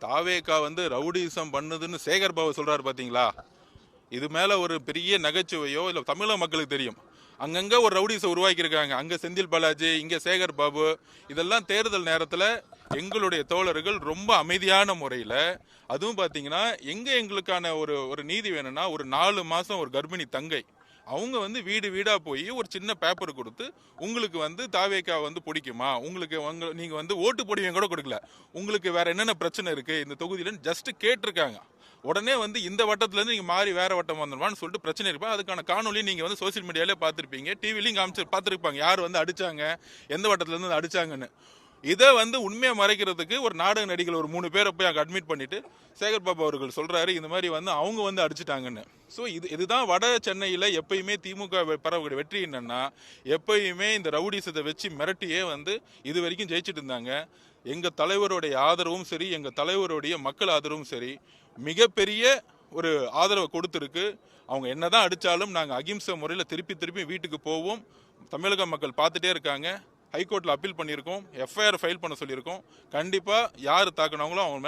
தாவேகா rowdyism பண்ணுதுன்னு சேகர் பாபு சொல்றாரு பாத்தீங்களா? இது மேல ஒரு பெரிய நகைச்சுவையோ இல்ல தமிழக மக்களுக்கு தெரியும். அங்கங்க ஒரு ரவுடிஸை உருவாக்கி இருக்காங்க. அங்க செந்தில் பாலாஜி, இங்க சேகர் பாபு. இதெல்லாம் தேர்தல் நேரத்துல எங்களுடைய தோழர்கள் ரொம்ப அமைதியான முறையில, அதுவும் பாத்தீங்கன்னா எங்களுக்கான ஒரு ஒரு நீதி வேணும்னா, ஒரு 4 மாசம் ஒரு கர்ப்பிணி தங்கை அவங்க வீடு வீடா போய் ஒரு சின்ன பேப்பர் கொடுத்து, உங்களுக்கு தாவேக்கா பிடிக்குமா, உங்களுக்கு நீங்க ஓட்டு போடுவீங்க கூட கொடுக்கல, உங்களுக்கு வேற என்னென்ன பிரச்சனை இருக்கு இந்த தொகுதியில ஜஸ்ட் கேட்டிருக்காங்க. உடனே இந்த வட்டத்துல இருந்து நீங்க மாறி வேற வட்டம் வந்துருவான்னு சொல்லிட்டு பிரச்சனை இருப்பாங்க. அதுக்கான காணொலி நீங்க சோசியல் மீடியாலே பார்த்திருப்பீங்க, டிவிலையும் காமிச்சு பார்த்திருப்பாங்க, யார் அடிச்சாங்க, எந்த வட்டத்துல இருந்து அடிச்சாங்கன்னு. இதை உண்மையை மறைக்கிறதுக்கு ஒரு நாடக நடிகள் ஒரு 3 பேரை போய் அங்கே அட்மிட் பண்ணிட்டு சேகர் பாபு அவர்கள் சொல்றாரு இந்த மாதிரி அவங்க அடிச்சுட்டாங்கன்னு. ஸோ இதுதான் வட சென்னையில் எப்பயுமே திமுக பரவக்கூடிய வெற்றி என்னன்னா, எப்பயுமே இந்த ரவுடிசத்தை வச்சு மிரட்டியே இது வரைக்கும் ஜெயிச்சுட்டு இருந்தாங்க. எங்க தலைவருடைய ஆதரவும் சரி, எங்க தலைவருடைய மக்கள் ஆதரவும் சரி, மிகப்பெரிய ஒரு ஆதரவை கொடுத்துருக்கு. அவங்க என்னதான் அடிச்சாலும் நாங்கள் அகிம்சை முறையில் திருப்பி திருப்பி வீட்டுக்கு போவோம். தமிழக மக்கள் பார்த்துட்டே இருக்காங்க. ஹைகோர்ட்ல அப்பீல் பண்ணியிருக்கோம், எஃப்ஐஆர் ஃபைல் பண்ண சொல்லியிருக்கோம். கண்டிப்பா யார் தாக்குனாங்களோ அவங்க மேல